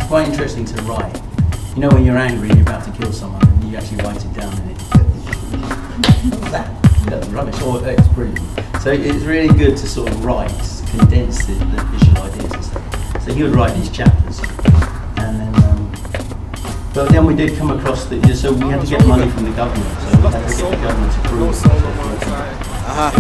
it's quite interesting to write. You know, when you're angry and you're about to kill someone, and you actually write it down, and what's that? That's rubbish. Or it's brilliant. So it's really good to sort of write, condense the visual ideas and stuff. So he would write these chapters, and then. But then we did come across the. So we had to get money from the government. So we had to get the government to approve. It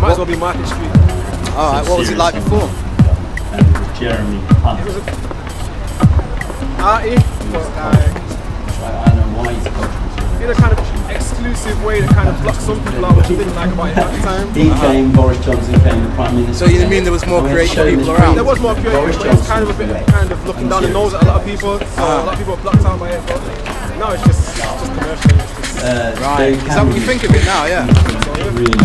might as well be Market Street. Alright, what was it like before? And it was Jeremy Hunt. It was arty, but like, I don't know why he's in a kind of exclusive way that kind of blocked some people out, which I didn't like about it at the time. He came, Boris Johnson came, the Prime Minister. So you mean there was more creative people around? There was more creative, but it's kind of a bit kind of looking down the nose at a lot of people. So a lot of people are blocked out by it, but no, it's just commercial. It's just, right. Is that what you think of it now? Yeah. Really.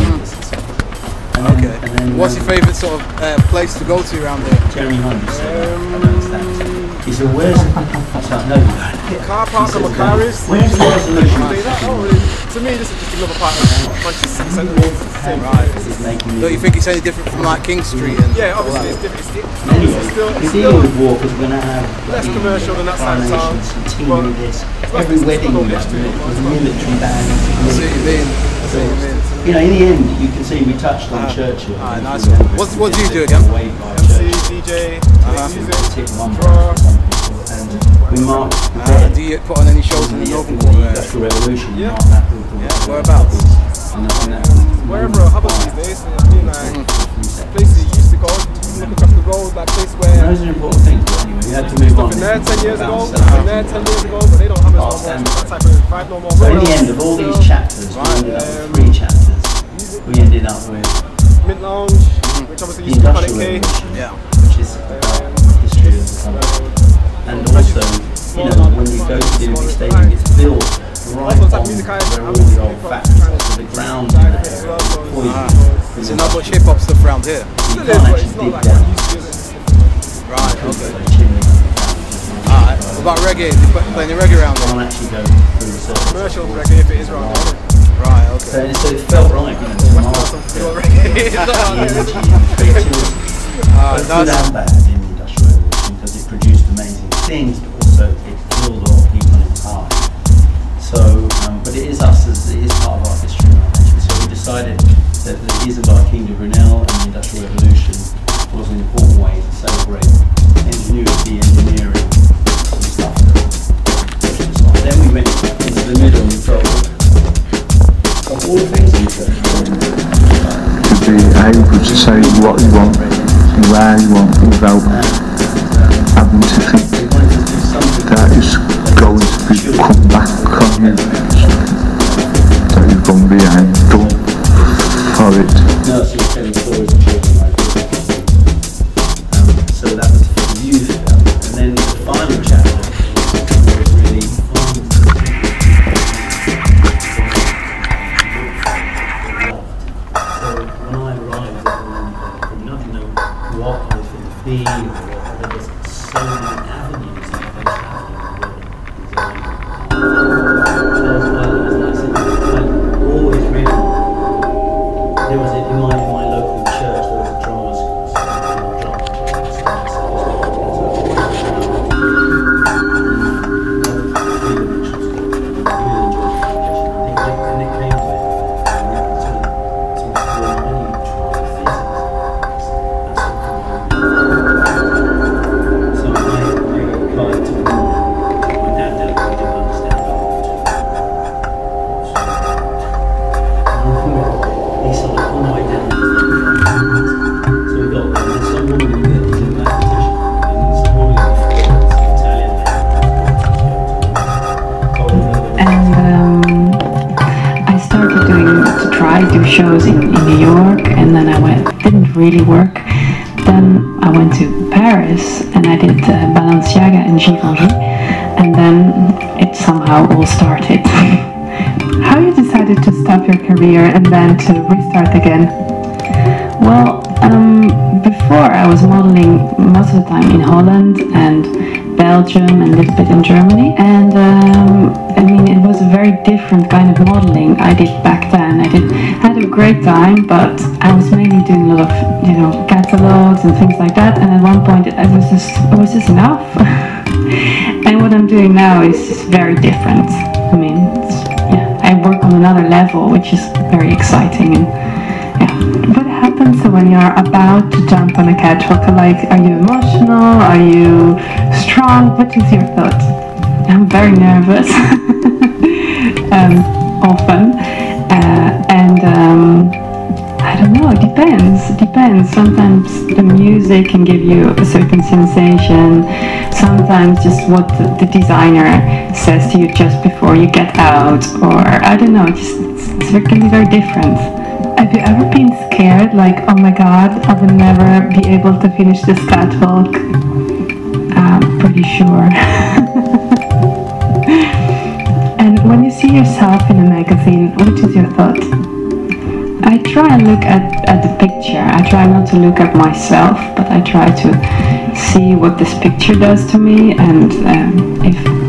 Okay. And then, what's your favourite sort of place to go to around here? Jeremy Hunt. I don't understand. He said, "Where's?" I said, "No." Car parks and Macari's. Where's the resolution? To me, this is just another part of Manchester City Centre. Right. Don't you think it's any different from like King Street? And yeah, obviously it's different. It's still with Walkers. We're gonna have less commercial than that side of town. Every wedding we have with military bands. You know, in the end, you can see we touched on Churchill. Nice one. What do you do again? MC, DJ, music, draw. And we mark. Do you put on any shows in the Northern Quarter? The Industrial Revolution. Yeah. Whereabouts? Wherever it happens these days. I mean, like places you used to go, look across the road, like place where. Those are important things. But anyway, we had to move on. Been there 10 years ago. Been there 10 years ago, but they don't have that type of vibe no more. So in the end of all these chapters, we ended up with 3 chapters. We ended up with Mint Lounge, which obviously used to be Planet K, which is history of the country. And also, you know, when you go to the Olympic Stadium, it's built right on where all the old factories are, so the ground in there is poison. So not much hip hop stuff around here? You can't actually dig down. Right, okay. Alright, what about reggae? Do you play any reggae around here? You can't actually go through the surface. Commercial reggae if it is around here. Right, okay. So it felt right, you know, to creativity. Good and bad in the Industrial Revolution because it produced amazing things, but also it killed a lot of people in time. So, but it is us, it is part of our history and our nation. So we decided that it is about King de Brunel and the Industrial Revolution was an important way to celebrate ingenuity, engineering, and stuff. Then we went into the middle and told all the things you said. To be able to say what you want and where you want without having to think that it's going to be come back on you, that you're going to be done for it. No, so you're telling stories of children like this. So that was for the youth, and then the final chapter was really what I was going to be, or there was so many avenues that I was I'd always written. There was in my local church, there was a drama school, so shows in New York, and then I went, didn't really work. Then I went to Paris and I did Balenciaga and Givenchy, and then it somehow all started. How you decided to stop your career and then to restart again? Well, before I was modeling most of the time in Holland and Belgium and a little bit in Germany, and I mean, it was a very different kind of modeling I did back then. I had a great time, but I was mainly doing a lot of, you know, catalogs and things like that, and at one point it was just enough. And And what I'm doing now is very different. I mean, I work on another level, which is very exciting. And what happens when you're about to jump on a catwalk? Like, are you emotional? Are you strong? What is your thought? I'm very nervous, often, and I don't know. It depends. Sometimes the music can give you a certain sensation. Sometimes just what the designer says to you just before you get out, or I don't know. It can be very different. Have you ever been scared, like, oh my god, I will never be able to finish this catwalk? I'm pretty sure. And when you see yourself in a magazine, what is your thought? I try and look at the picture. I try not to look at myself, but I try to see what this picture does to me, and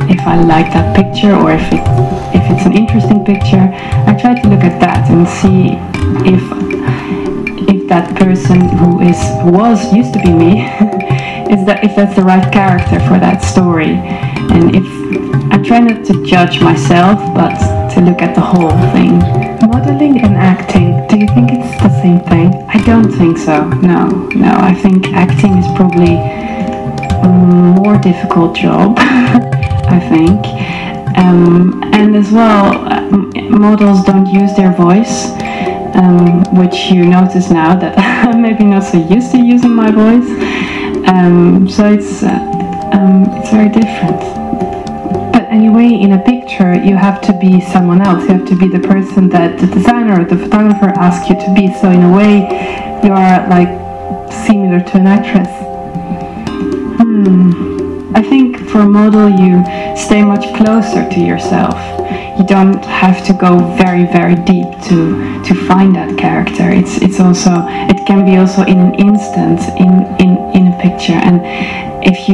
if I like that picture, or if it's an interesting picture, I try to look at that and see if that person who used to be me if that's the right character for that story. And if I try not to judge myself, but to look at the whole thing. Modeling and acting, do you think it's the same thing? I don't think so. No. I think acting is probably a more difficult job. I think. And as well, models don't use their voice, which you notice now that I'm maybe not so used to using my voice. So it's very different. But anyway, in a picture, you have to be someone else. You have to be the person that the designer or the photographer asks you to be. So in a way, you are like similar to an actress. I think for a model, you stay much closer to yourself. You don't have to go very, very deep to find that character. It can be also in an instant in a picture. And if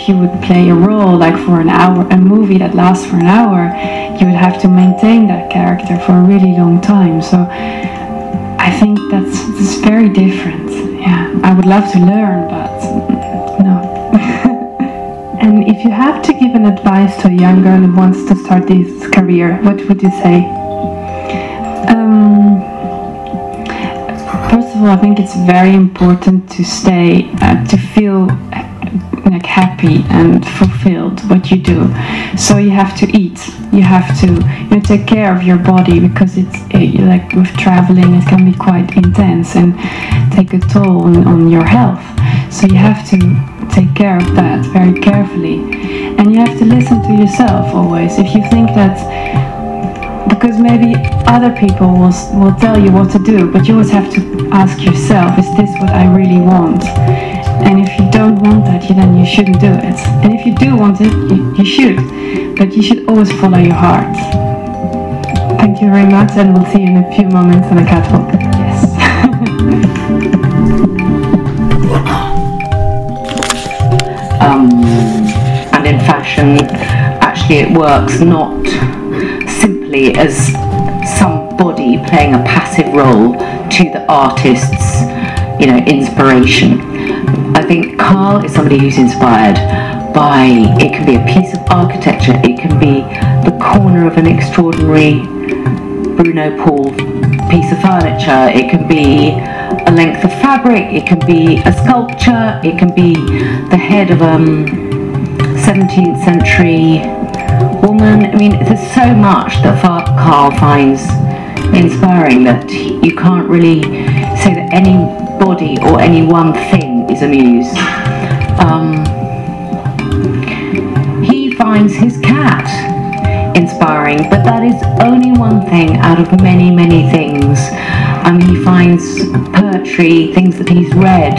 you would play a role like for an hour, a movie that lasts for an hour, you would have to maintain that character for a really long time. So I think that's very different. Yeah, I would love to learn, but no. And if you have to give an advice to a young girl who wants to start this career, what would you say? First of all, I think it's very important to to feel like happy and fulfilled what you do. So you have to eat. You have to take care of your body, because it's like with traveling, it can be quite intense and take a toll on your health. So you have to take care of that very carefully, and you have to listen to yourself always. If you think that, because maybe other people will tell you what to do, but you always have to ask yourself, is this what I really want? And if you don't want that, then you shouldn't do it. And if you do want it, you should, but you should always follow your heart. Thank you very much, and we'll see you in a few moments on the catwalk. Yes. And in fashion, actually it works not simply as somebody playing a passive role to the artist's, inspiration. I think Carl is somebody who's inspired by, it can be a piece of architecture, it can be the corner of an extraordinary Bruno Paul piece of furniture, it can be a length of fabric, it can be a sculpture, it can be the head of a 17th century woman. I mean, there's so much that Carl finds inspiring that you can't really say that anybody or any one thing is a muse. He finds his cat inspiring, but that is only one thing out of many, many things. He finds poetry, things that he's read.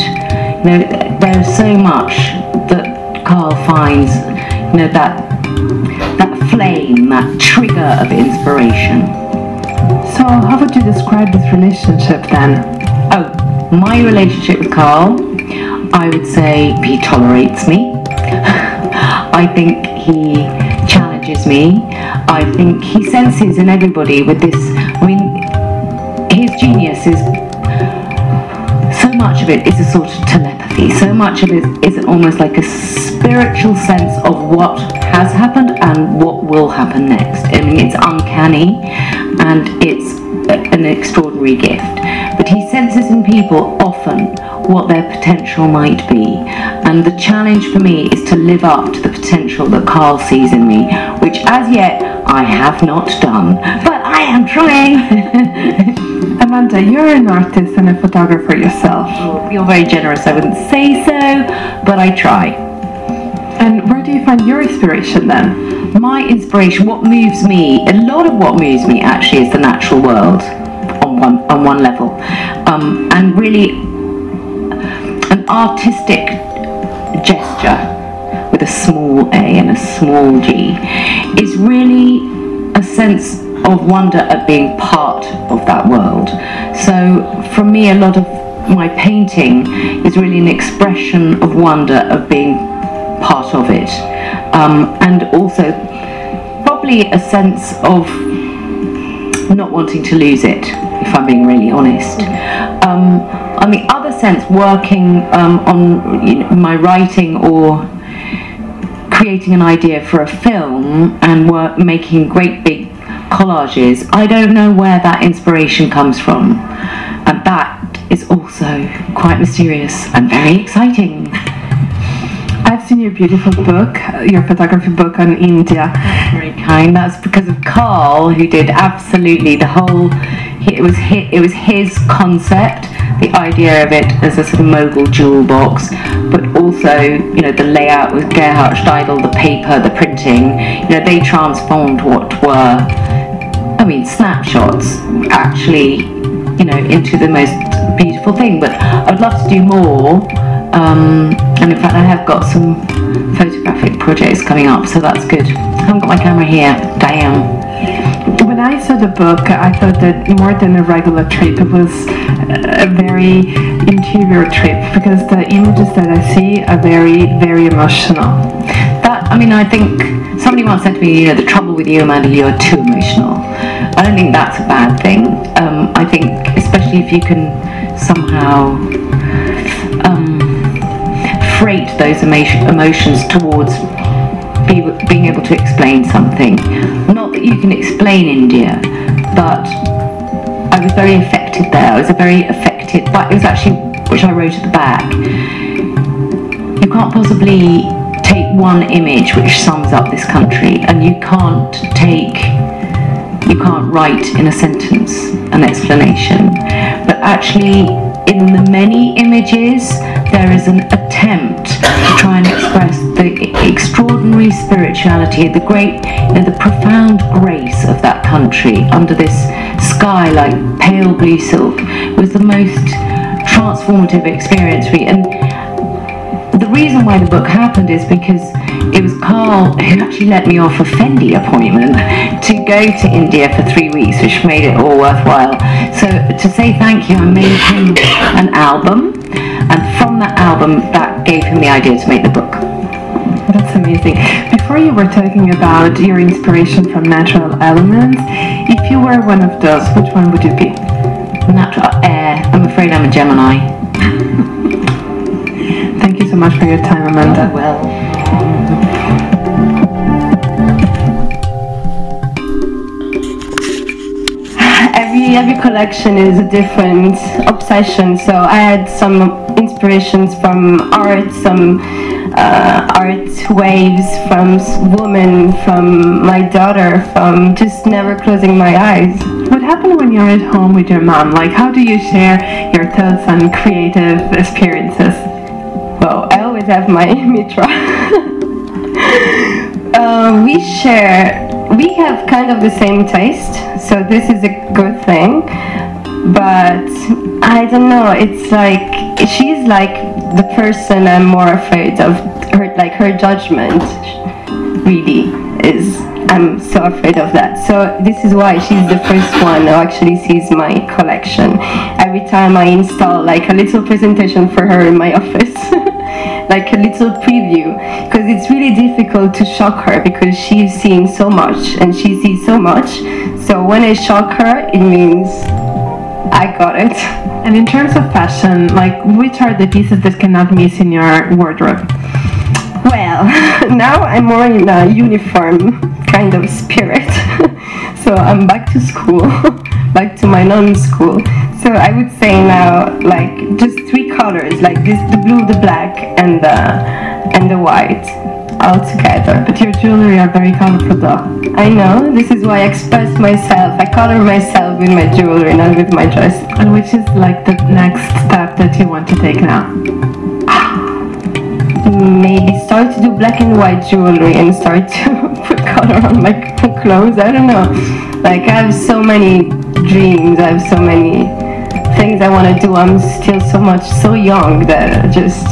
There's so much that Carl finds, that flame, that trigger of inspiration. So how would you describe this relationship then? Oh, my relationship with Carl, I would say he tolerates me. I think he challenges me. I think he senses in everybody with this, his genius is, so much of it is a sort of telepathy. exactly. So much of it is almost like a spiritual sense of what has happened and what will happen next. I mean, it's uncanny and it's an extraordinary gift. But he senses in people often what their potential might be. And the challenge for me is to live up to the potential that Carl sees in me, which as yet I have not done. But I am trying. Amanda, you're an artist and a photographer yourself. You're very generous, I wouldn't say so, but I try. And where do you find your inspiration then? My inspiration, what moves me, a lot of what moves me actually is the natural world on one level. And really an artistic gesture with a small a and a small g is really a sense of wonder at being part of that world. So for me, a lot of my painting is really an expression of wonder of being part of it, and also probably a sense of not wanting to lose it, if I'm being really honest. On the other sense, working on my writing or creating an idea for a film and making great big collages, I don't know where that inspiration comes from, and that is also quite mysterious and very exciting. I've seen your beautiful book, your photography book on India. Very kind. That's because of Carl, who did absolutely the whole. It was his concept, the idea of it as a sort of mogul jewel box, but also, you know, the layout with Gerhard Steidl, the paper, the printing. You know, they transformed what were, I mean, snapshots, actually, you know, into the most beautiful thing. But I would love to do more. And in fact I have got some photographic projects coming up, so that's good. I haven't got my camera here, damn. When I saw the book, I thought that more than a regular trip, it was a very interior trip, because the images that I see are very, very emotional. That, I mean, I think somebody once said to me, you know, the trouble with you, Amanda, you're too emotional. I don't think that's a bad thing. I think, especially if you can somehow freight those emotions towards being able to explain something. Not that you can explain India, but I was very affected there. I was very affected, but it was actually, which I wrote at the back, you can't possibly take one image which sums up this country, and you can't write in a sentence an explanation, but actually in the many images there is an attempt to try and express the extraordinary spirituality, the great, you know, the profound grace of that country under this sky like pale blue silk. It was the most transformative experience for me. And the reason why the book happened is because it was Carl who actually let me off a Fendi appointment to go to India for 3 weeks, which made it all worthwhile. So to say thank you, I made him an album, and from that album, that gave him the idea to make the book. That's amazing. Before you were talking about your inspiration from natural elements, if you were one of those, which one would you be? Natural air. I'm afraid I'm a Gemini. Thank you so much for your time, Amanda. Oh, well. Every collection is a different obsession. So I had some inspirations from art, some art waves, from women, from my daughter, from just never closing my eyes. What happened when you're at home with your mom? Like, how do you share your thoughts and creative experiences? Well, I always have my mitra. We have kind of the same taste, so this is a good thing, but I don't know, it's like, she's like the person I'm more afraid of, her judgment really is, I'm so afraid of that. So this is why she's the first one who actually sees my collection. Every time I install like a little presentation for her in my office, like a little preview, because it's really difficult to shock her because she's seeing so much and she sees so much. So when I shock her, it means I got it. And in terms of fashion, like, which are the pieces that cannot miss in your wardrobe? Well, now I'm more in a uniform kind of spirit. So I'm back to school, back to my non-school. So I would say now, like, just 3 colors, like this, the blue, the black, and the white, all together. But your jewelry are very colorful though. I know, this is why I express myself. I color myself with my jewelry, not with my dress. And which is like the next step that you want to take now? Maybe start to do black and white jewelry and start to put color on my clothes. I don't know. Like, I have so many dreams. I have so many things I want to do. I'm still so young that I just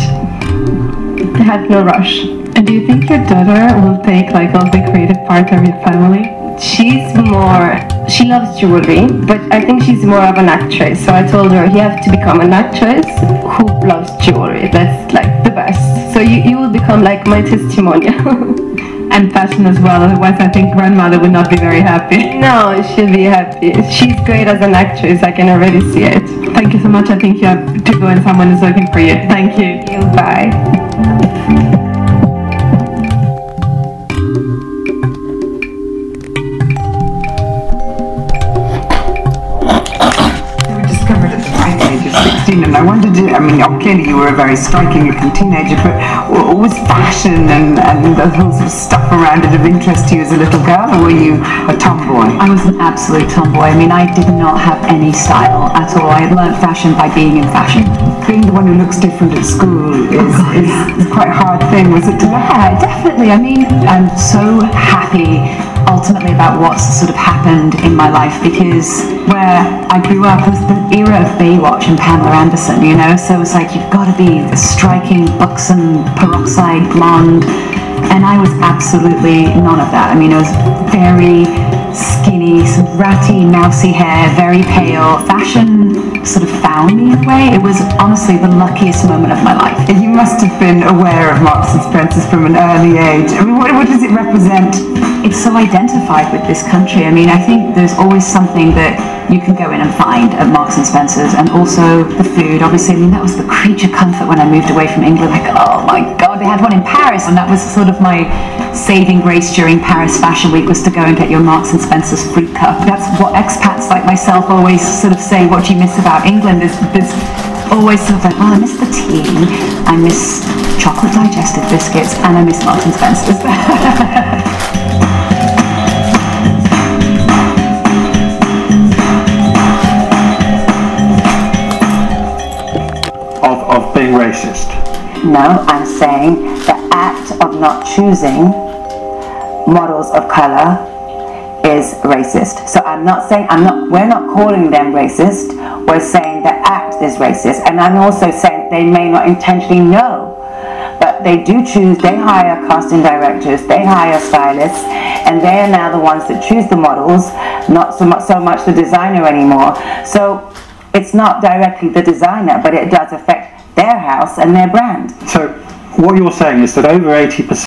have no rush. And do you think your daughter will take like all the creative part of your family? She loves jewelry, but I think she's more of an actress. So I told her, you have to become an actress who loves jewelry. That's like the best. So you will become like my testimonial. And fashion as well, otherwise I think grandmother would not be very happy. No, she'll be happy. She's great as an actress, I can already see it. Thank you so much. I think you have to go and someone is looking for you. Thank you. Bye. And I wondered, I mean, clearly you were a very striking looking teenager, but was fashion and the whole sort of stuff around it of interest to you as a little girl, or were you a tomboy? I was an absolute tomboy. I mean, I did not have any style at all. I learned fashion by being in fashion. Being the one who looks different at school is quite a hard thing, was it? Yeah, definitely. I mean, I'm so happy ultimately about what's sort of happened in my life, because where I grew up was the era of Baywatch and Pamela Anderson, you know, so it's like you've got to be the striking, buxom, peroxide blonde, and I was absolutely none of that. I mean, I was very skinny, some ratty, mousy hair, very pale. Fashion sort of found me in a way. It was honestly the luckiest moment of my life. And you must have been aware of Marks and Spencer's from an early age. I mean, what does it represent? It's so identified with this country. I mean, I think there's always something that you can go in and find at Marks and Spencer's, and also the food. Obviously, I mean, that was the creature comfort when I moved away from England. Like, oh my God, they had one in Paris, and that was sort of my saving grace during Paris Fashion Week, was to go and get your Marks and Spencer's fruit cup. That's what expats like myself always sort of say, what do you miss about England? There's always sort of like, well, I miss the tea, I miss chocolate digestive biscuits, and I miss Marks and Spencer's. Of being racist? No, I'm saying the act of not choosing models of color is racist. So I'm not saying, we're not calling them racist, we're saying the act is racist. And I'm also saying they may not intentionally know, but they do choose, they hire casting directors, they hire stylists, and they are now the ones that choose the models, not so much the designer anymore. So it's not directly the designer, but it does affect their house and their brand. So what you're saying is that over 80%